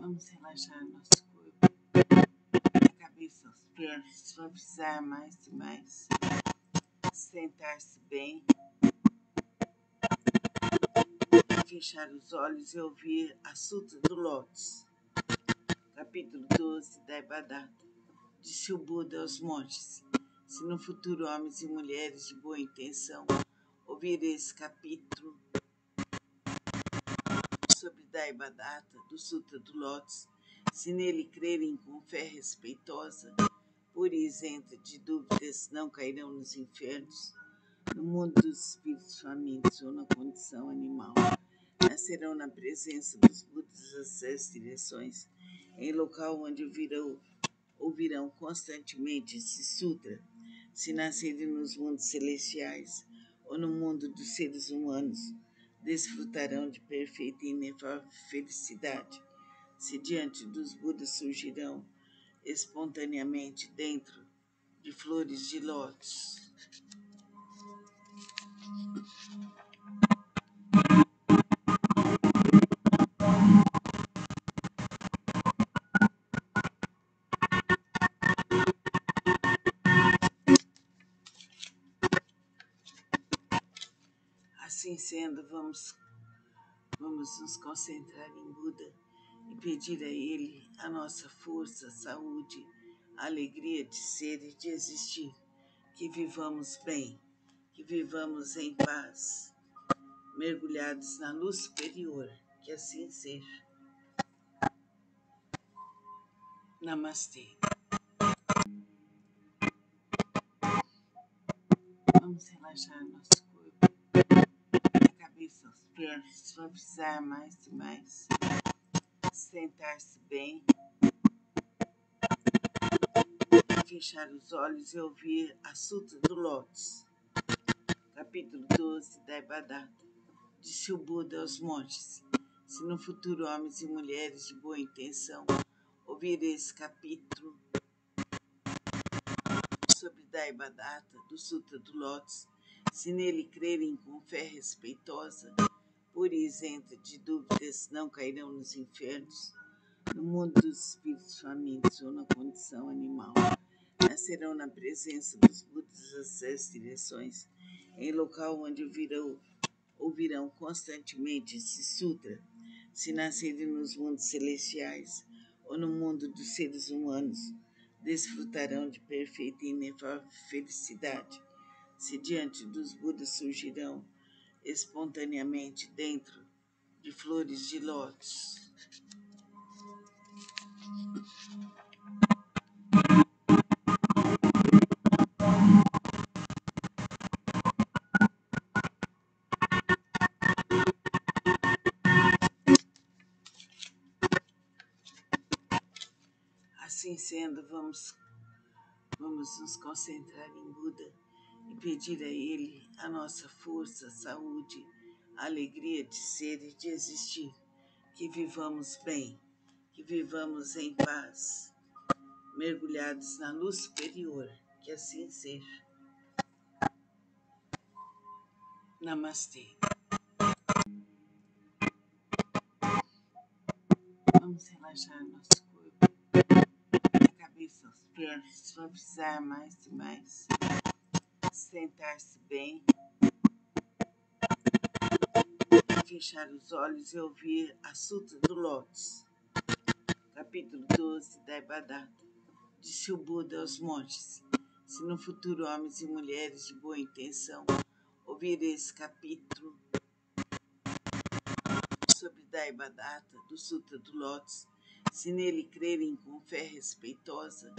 Vamos relaxar nosso corpo, a cabeça, os pés, suavizar mais e mais, sentar-se bem, fechar os olhos e ouvir a Sutra do Lótus, capítulo 12 da Devadatta. Disse o Buda aos monges: se no futuro homens e mulheres de boa intenção ouvirem esse capítulo sobre Devadatta, do Sutra do Lótus, se nele crerem com fé respeitosa, pura e isenta de dúvidas, não cairão nos infernos, no mundo dos espíritos famintos ou na condição animal. Nascerão na presença dos Budas das 6 direções, em local onde ouvirão constantemente esse sutra. Se nascerem nos mundos celestiais ou no mundo dos seres humanos, desfrutarão de perfeita e inefável felicidade. Se diante dos Budas surgirão espontaneamente dentro de flores de lótus. Assim sendo, vamos nos concentrar em Buda e pedir a Ele a nossa força, saúde, a alegria de ser e de existir, que vivamos bem, que vivamos em paz, mergulhados na luz superior, que assim seja. Namastê. Vamos relaxar nosso corpo, a cabeça, os pés, suavizar mais e mais, sentar-se bem, fechar os olhos e ouvir a Sutra do Lótus, capítulo 12 da Devadatta. Disse o Buda aos monges: se no futuro homens e mulheres de boa intenção ouvirem esse capítulo sobre Devadatta, do Sutra do Lótus, se nele crerem com fé respeitosa, pura e isenta de dúvidas, não cairão nos infernos, no mundo dos espíritos famintos ou na condição animal. Nascerão na presença dos Budas das 6 direções, em local onde ouvirão constantemente esse sutra. Se nascerem nos mundos celestiais ou no mundo dos seres humanos, desfrutarão de perfeita e inefável felicidade. Se diante dos Budas surgirão espontaneamente dentro de flores de lótus. Assim sendo, vamos nos concentrar em Buda e pedir a Ele a nossa força, saúde, a alegria de ser e de existir, que vivamos bem, que vivamos em paz, mergulhados na luz superior, que assim seja. Namastê. Vamos relaxar nosso corpo, a cabeça, os pés, suavizar mais e mais, sentar-se bem, fechar os olhos e ouvir a Sutra do Lótus, capítulo 12 da Devadatta. Disse o Buda aos monges: se no futuro homens e mulheres de boa intenção ouvirem esse capítulo sobre Devadatta, do Sutra do Lótus, se nele crerem com fé respeitosa,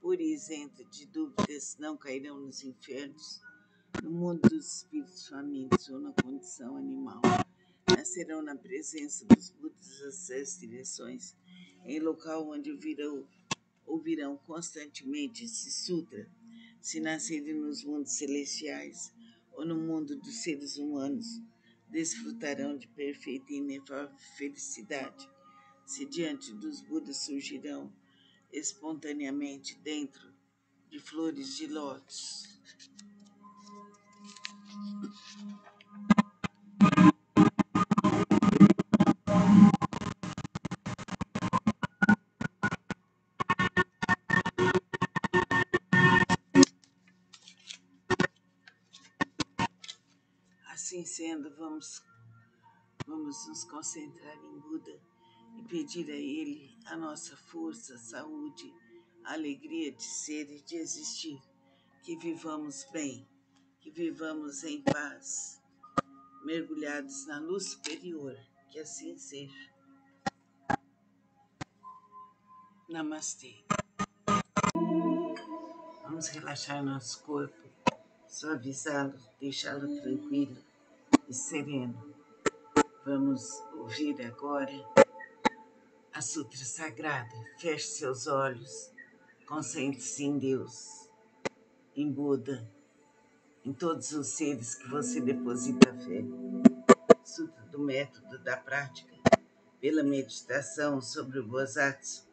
pura e isenta de dúvidas, não cairão nos infernos, no mundo dos espíritos famintos ou na condição animal. Nascerão na presença dos Budas das 6 direções, em local onde ouvirão constantemente esse sutra. Se nascerem nos mundos celestiais ou no mundo dos seres humanos, desfrutarão de perfeita e inefável felicidade. Se diante dos Budas surgirão espontaneamente dentro de flores de lótus. Assim sendo, vamos nos concentrar em Buda e pedir a Ele a nossa força, saúde, a alegria de ser e de existir, que vivamos bem, que vivamos em paz, mergulhados na luz superior, que assim seja. Namastê. Vamos relaxar nosso corpo, suavizá-lo, deixá-lo tranquilo e sereno. Vamos ouvir agora a Sutra Sagrada. Feche seus olhos, concentre-se em Deus, em Buda, em todos os seres que você deposita fé. Sutra do método da prática, pela meditação sobre o Bosatsu,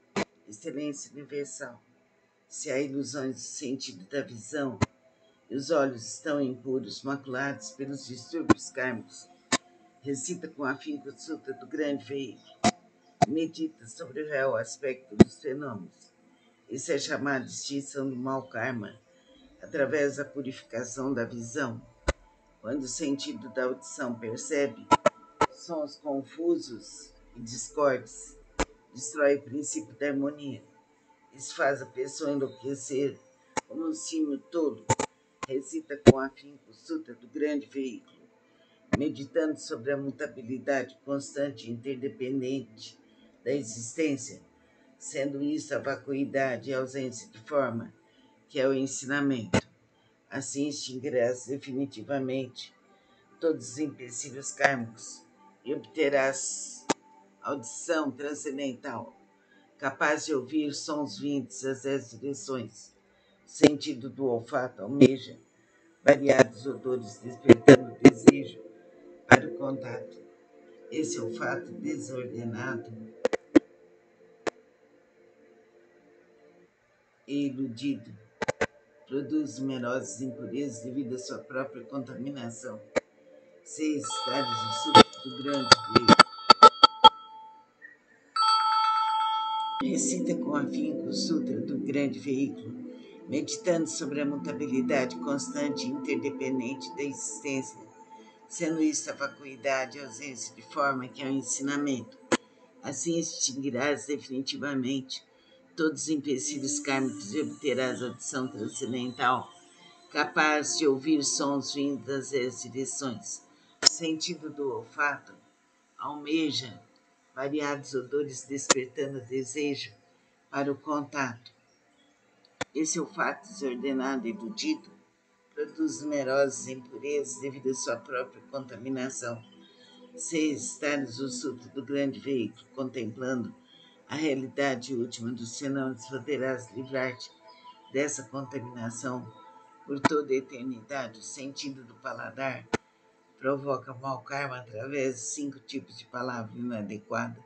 excelência universal. Se há ilusões do sentido da visão e os olhos estão impuros, maculados pelos distúrbios kármicos, recita com afinco o Sutra do grande veículo. Medita sobre o real aspecto dos fenômenos. Isso é chamado de extinção do mau karma, através da purificação da visão. Quando o sentido da audição percebe sons confusos e discordes, destrói o princípio da harmonia. Isso faz a pessoa enlouquecer como um símio tolo. Recita com afinco o Sutra do grande veículo, meditando sobre a mutabilidade constante e interdependente da existência, sendo isso a vacuidade e a ausência de forma, que é o ensinamento. Assim extinguirás definitivamente todos os empecilhos kármicos e obterás audição transcendental, capaz de ouvir sons vindos das 10 direções. O sentido do olfato almeja variados odores, despertando o desejo para o contato. Esse olfato desordenado e iludido produz numerosas impurezas devido à sua própria contaminação. 6 estádios do Sutra do grande veículo. Recita com afinco o Sutra do grande veículo, meditando sobre a mutabilidade constante e interdependente da existência, sendo isso a vacuidade e a ausência de forma, que é o ensinamento. Assim extinguirás definitivamente todos os empecilhos kármicos e obterás a audição transcendental, capaz de ouvir sons vindos das 10 direções. O sentido do olfato almeja variados odores, despertando desejo para o contato. Esse olfato desordenado e iludido produz numerosas impurezas devido à sua própria contaminação. 6 estádios do Sutra do grande veículo, contemplando a realidade última dos fenômenos, poderás livrar-te dessa contaminação por toda a eternidade. O sentido do paladar provoca mau karma através de 5 tipos de palavra inadequada.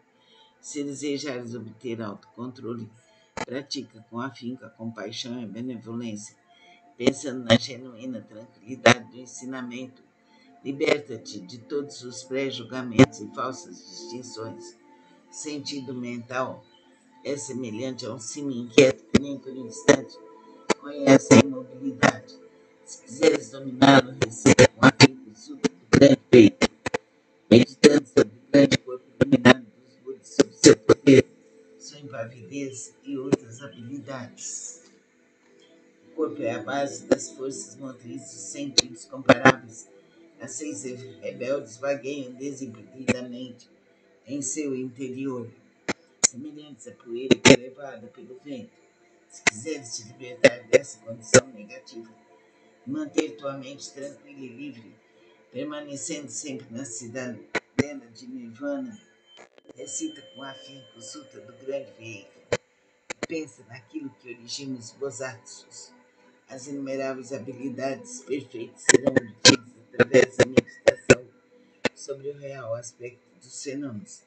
Se desejares obter autocontrole, pratica com afinco a compaixão e a benevolência, pensando na genuína tranquilidade do ensinamento. Liberta-te de todos os pré-julgamentos e falsas distinções. O sentido mental é semelhante a um sino inquieto que nem por um instante conhece a imobilidade. Se quiseres dominá-lo, receba com afinco o Sutra do grande peito, meditando sobre o grande corpo iluminado dos Budas, sobre seu poder, sua impavidez e outras habilidades. O corpo é a base das forças motrizes dos sentidos comparáveis. As 6 rebeldes vagueiam desimpedidamente em seu interior, semelhantes à poeira que é levada pelo vento. Se quiseres te libertar dessa condição negativa, manter tua mente tranquila e livre, permanecendo sempre na cidade de Nirvana, recita com afinco o Sutra do grande veículo. Pensa naquilo que origina os Bosatsus. As inumeráveis habilidades perfeitas serão obtidas através da meditação sobre o real aspecto dos fenômenos.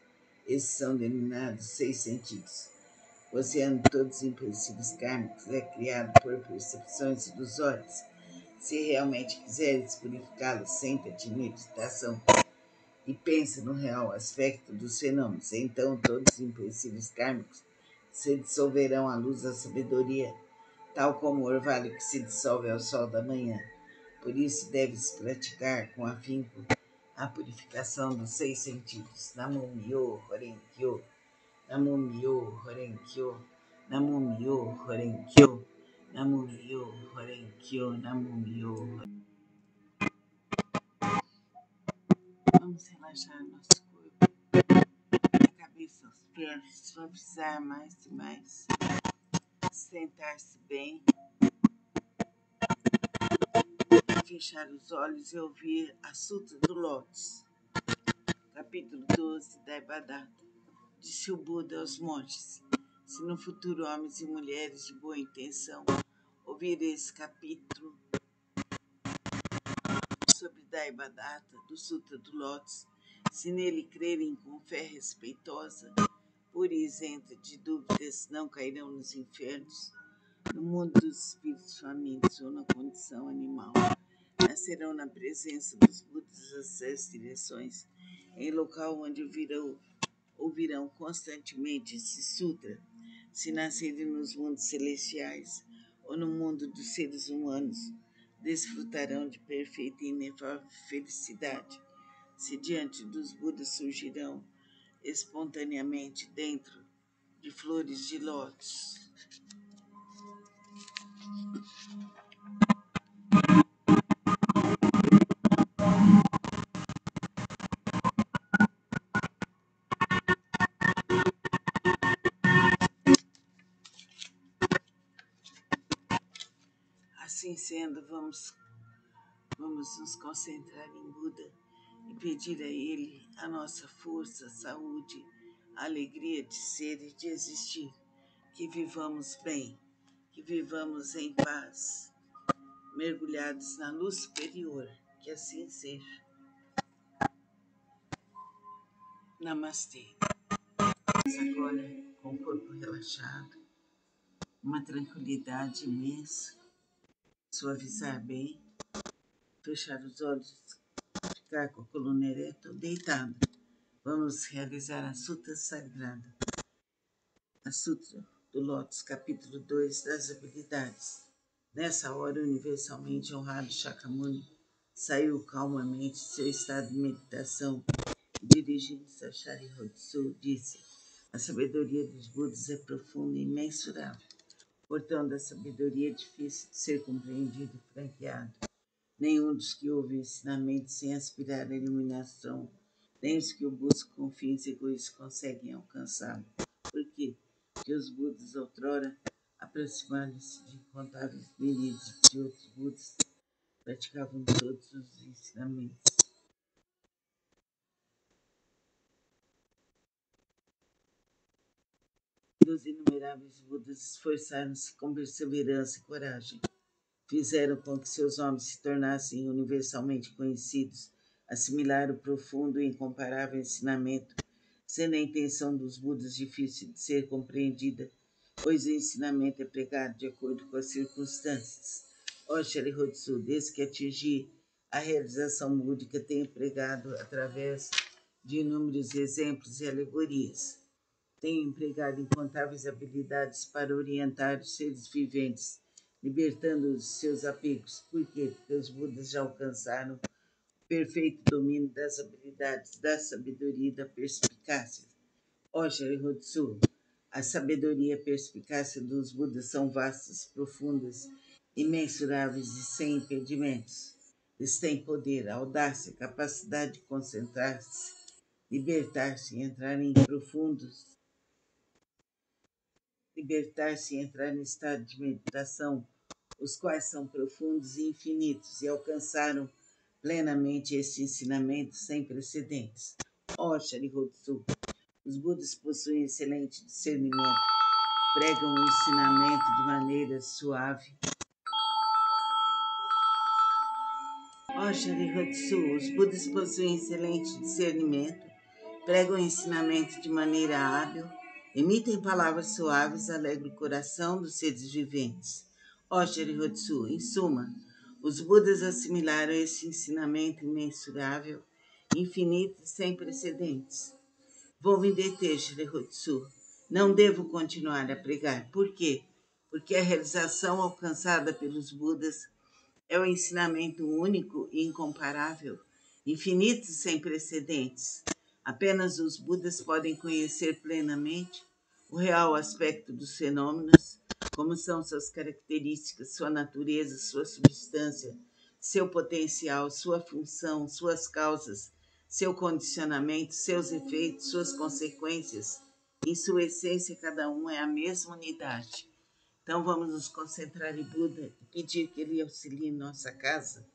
Esses são denominados 6 sentidos. O oceano de todos os empecilhos kármicos é criado por percepções ilusórias. Se realmente quiseres purificá-los, senta-te em meditação e pensa no real aspecto dos fenômenos. Então todos os empecilhos kármicos se dissolverão à luz da sabedoria, tal como o orvalho que se dissolve ao sol da manhã. Por isso deves praticar com afinco a purificação dos 6 sentidos. Namum-myo Horenkyo, Namum-myo Horenkyo, Namum-myo Horenkyo, Namum-myo Horenkyo, Namum-myo Horenkyo. Vamos relaxar nosso corpo, a cabeça, os pés, suavizar mais e mais, sentar-se bem, fechar os olhos e ouvir a Sutra do Lótus, capítulo 12 da Devadatta. Disse o Buda aos monges: se no futuro homens e mulheres de boa intenção ouvirem esse capítulo sobre Devadatta, do Sutra do Lótus, se nele crerem com fé respeitosa, pura e isenta de dúvidas, não cairão nos infernos, no mundo dos espíritos famintos ou na condição animal. Nascerão na presença dos Budas das 6 direções, em local onde ouvirão constantemente esse sutra. Se nascerem nos mundos celestiais ou no mundo dos seres humanos, desfrutarão de perfeita e inefável felicidade. Se diante dos Budas surgirão espontaneamente dentro de flores de lótus, assim sendo, vamos nos concentrar em Buda e pedir a Ele a nossa força, saúde, a alegria de ser e de existir, que vivamos bem, que vivamos em paz, mergulhados na luz superior, que assim seja. Namastê. Agora, com o corpo relaxado, uma tranquilidade imensa, suavizar bem, fechar os olhos, ficar com a coluna ereta ou deitada. Vamos realizar a Sutra Sagrada, a Sutra do Lótus, capítulo 2 das habilidades. Nessa hora, universalmente honrado Shakyamuni saiu calmamente de seu estado de meditação e, dirigindo-se a Sharyotsu, disse: a sabedoria dos Budas é profunda e imensurável. Portanto, a sabedoria é difícil de ser compreendido e franqueado. Nenhum dos que ouve o ensinamento sem aspirar à iluminação, nem os que o buscam com fins egoístas conseguem alcançá-lo. Por quê? Porque os Budas outrora aproximaram-se de incontáveis miríades de outros Budas, praticavam todos os ensinamentos. Os inumeráveis Budas esforçaram-se com perseverança e coragem. Fizeram com que seus nomes se tornassem universalmente conhecidos, assimilaram o profundo e incomparável ensinamento, sendo a intenção dos Budas difícil de ser compreendida, pois o ensinamento é pregado de acordo com as circunstâncias. Ó Sharyotsu, desde que atingi a realização búdica, tenho pregado através de inúmeros exemplos e alegorias. Tenho empregado incontáveis habilidades para orientar os seres viventes, libertando-os de seus apegos. Por quê? Porque os Budas já alcançaram o perfeito domínio das habilidades da sabedoria e da perspicácia. Ó Sharyotsu, a sabedoria e a perspicácia dos Budas são vastas, profundas, imensuráveis e sem impedimentos. Eles têm poder, audácia, capacidade de concentrar-se, libertar-se e entrar em estado de meditação, os quais são profundos e infinitos, e alcançaram plenamente este ensinamento sem precedentes. Ó Sharyotsu, os Budas possuem excelente discernimento, pregam o ensinamento de maneira suave. Ó Sharyotsu, os Budas possuem excelente discernimento, pregam o ensinamento de maneira hábil, emitem palavras suaves, alegram o coração dos seres viventes. Ó Sharyotsu, em suma, os Budas assimilaram esse ensinamento imensurável, infinito e sem precedentes. Vou me deter, Sharyotsu. Não devo continuar a pregar. Por quê? Porque a realização alcançada pelos Budas é um ensinamento único e incomparável, infinitos e sem precedentes. Apenas os Budas podem conhecer plenamente o real aspecto dos fenômenos, como são suas características, sua natureza, sua substância, seu potencial, sua função, suas causas, seu condicionamento, seus efeitos, suas consequências. Em sua essência, cada um é a mesma unidade. Então vamos nos concentrar em Buda e pedir que ele auxilie nossa casa,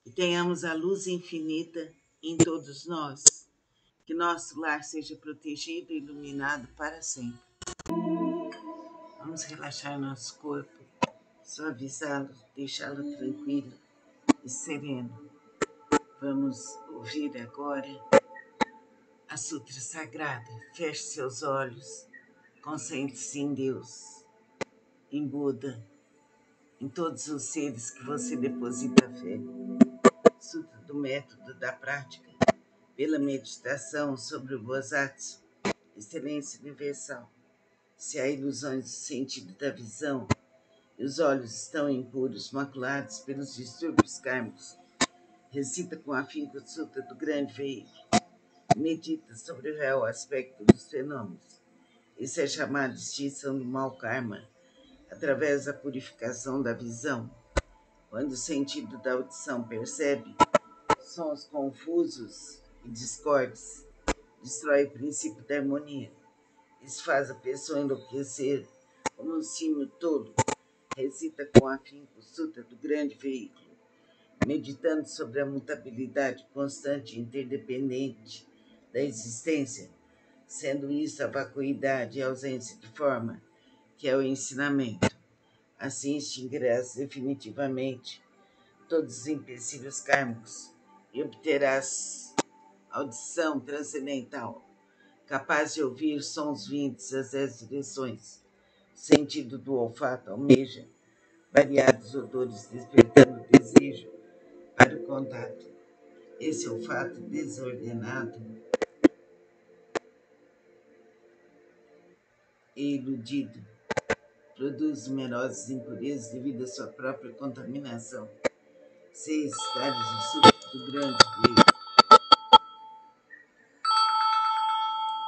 que tenhamos a luz infinita em todos nós, que nosso lar seja protegido e iluminado para sempre. Vamos relaxar nosso corpo, suavizá-lo, deixá-lo tranquilo e sereno. Vamos ouvir agora a Sutra Sagrada. Feche seus olhos, concentre-se em Deus, em Buda, em todos os seres que você deposita fé. Sutra do método da prática, pela meditação sobre o Bosatsu, excelência universal. Se há ilusões do sentido da visão e os olhos estão impuros, maculados pelos distúrbios kármicos, recita com afinco o Sutra do grande veículo. Medita sobre o real aspecto dos fenômenos. Isso é chamado de extinção do mau karma, através da purificação da visão. Quando o sentido da audição percebe sons confusos e discordes, destrói o princípio da harmonia. Isso faz a pessoa enlouquecer como um símio tolo. Recita com afinco o Sutra do grande veículo, meditando sobre a mutabilidade constante e interdependente da existência, sendo isso a vacuidade e a ausência de forma, que é o ensinamento. Assim extinguirás definitivamente todos os empecilhos kármicos e obterás audição transcendental, capaz de ouvir sons vindos das 10 direções. O sentido do olfato almeja variados odores, despertando o desejo para o contato. Esse olfato desordenado e iludido produz numerosas impurezas devido à sua própria contaminação. 6 estádios do Sutra do grande veículo.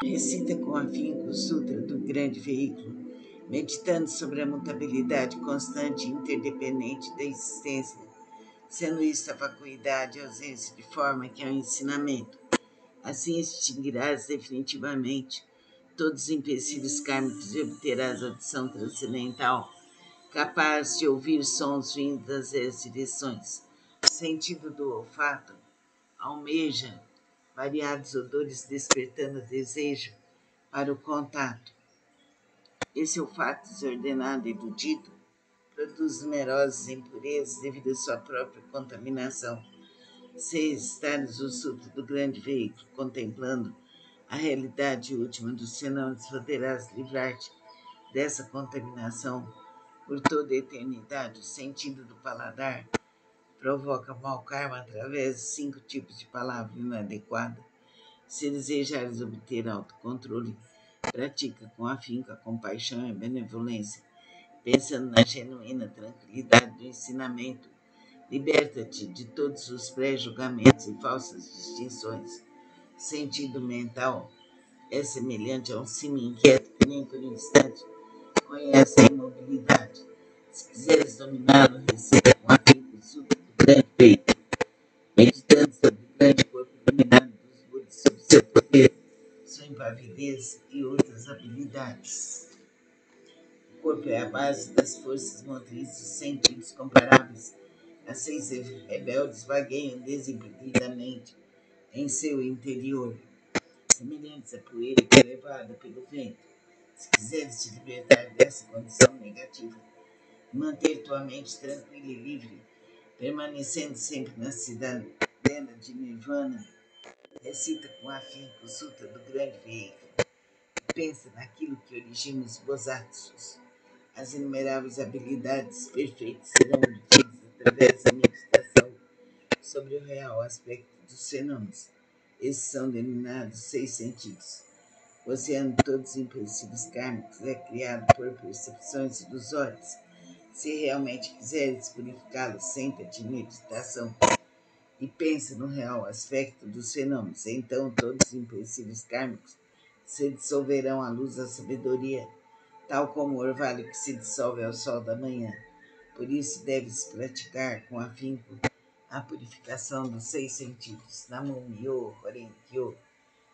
Recita com afinco o Sutra do grande veículo, meditando sobre a mutabilidade constante e interdependente da existência, sendo isso a vacuidade e a ausência de forma, que é o ensinamento. Assim extinguirás definitivamente todos os empecilhos kármicos e obterás a audição transcendental, capaz de ouvir sons vindos das 10 direções. O sentido do olfato almeja variados odores, despertando desejo para o contato. Esse olfato desordenado e iludido produz numerosas impurezas devido à sua própria contaminação. 6 estádios do Sutra do grande veículo, contemplando a realidade última dos fenômenos, poderás livrar-te dessa contaminação por toda a eternidade. O sentido do paladar provoca mau karma através de 5 tipos de palavra inadequada. Se desejares obter autocontrole, pratica com afinco a compaixão e a benevolência, pensando na genuína tranquilidade do ensinamento. Liberta-te de todos os pré-julgamentos e falsas distinções. Sentido mental é semelhante a um símio inquieto que nem por um instante conhece a imobilidade. Se quiseres dominá-lo, recita com afinco o Sutra do grande peito, meditando sobre o grande corpo iluminado dos Budas, sobre seu poder, sua impavidez e outras habilidades. O corpo é a base das forças motrizes dos sentidos comparáveis. As 6 rebeldes vagueiam desimpedidamente em seu interior, semelhantes à poeira que é levada pelo vento. Se quiseres te libertar dessa condição negativa, manter tua mente tranquila e livre, permanecendo sempre na cidadela de Nirvana, recita com afinco o Sutra do grande veículo. Pensa naquilo que origina os Bosatsus. As inumeráveis habilidades perfeitas serão obtidas através da meditação sobre o real aspecto dos fenômenos. Esses são denominados 6 sentidos. O oceano de todos os empecilhos kármicos é criado por percepções ilusórias. Se realmente quiseres purificá-los, senta-te em meditação e pensa no real aspecto dos fenômenos, então todos os empecilhos kármicos se dissolverão à luz da sabedoria, tal como o orvalho que se dissolve ao sol da manhã. Por isso deve-se praticar com afinco a purificação dos 6 sentidos. Namo Myo Horenkyo,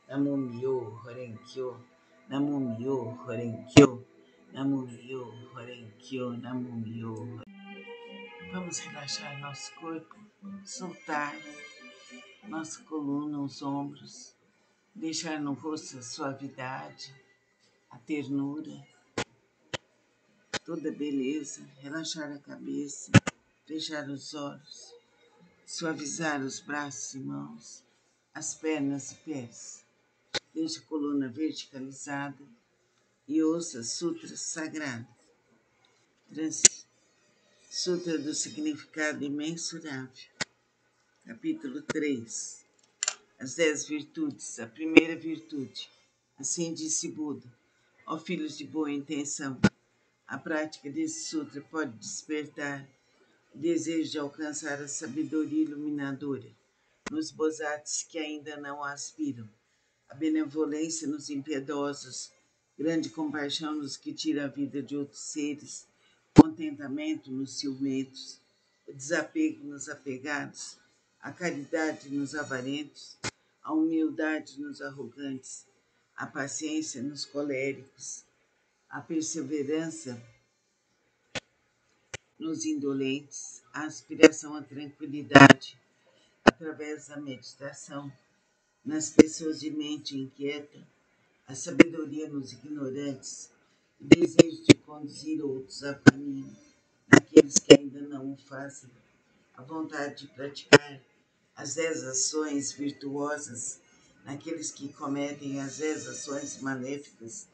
Namo Myo Horenkyo, Namo Myo Horenkyo, Namo Myo Horenkyo, Namo Myo. Vamos relaxar nosso corpo, soltar nossa coluna, os ombros, deixar no rosto a suavidade, a ternura, toda a beleza, relaxar a cabeça, fechar os olhos, suavizar os braços e mãos, as pernas e pés. Deixe a coluna verticalizada e ouça sutras sagrados. Sutra do significado imensurável. Capítulo 3. As 10 virtudes. A primeira virtude. Assim disse Buda: ó filhos de boa intenção, a prática desse sutra pode despertar o desejo de alcançar a sabedoria iluminadora nos bozates que ainda não a aspiram, a benevolência nos impiedosos, grande compaixão nos que tiram a vida de outros seres, contentamento nos ciumentos, o desapego nos apegados, a caridade nos avarentos, a humildade nos arrogantes, a paciência nos coléricos, a perseverança nos indolentes, a aspiração à tranquilidade através da meditação nas pessoas de mente inquieta, a sabedoria nos ignorantes, o desejo de conduzir outros ao caminho, naqueles que ainda não o fazem, a vontade de praticar as 10 ações virtuosas, naqueles que cometem as 10 ações maléficas,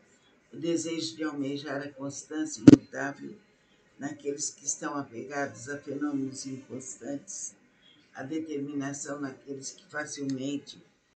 o desejo de almejar a constância imutável, naqueles que estão apegados a fenômenos inconstantes, a determinação naqueles que facilmente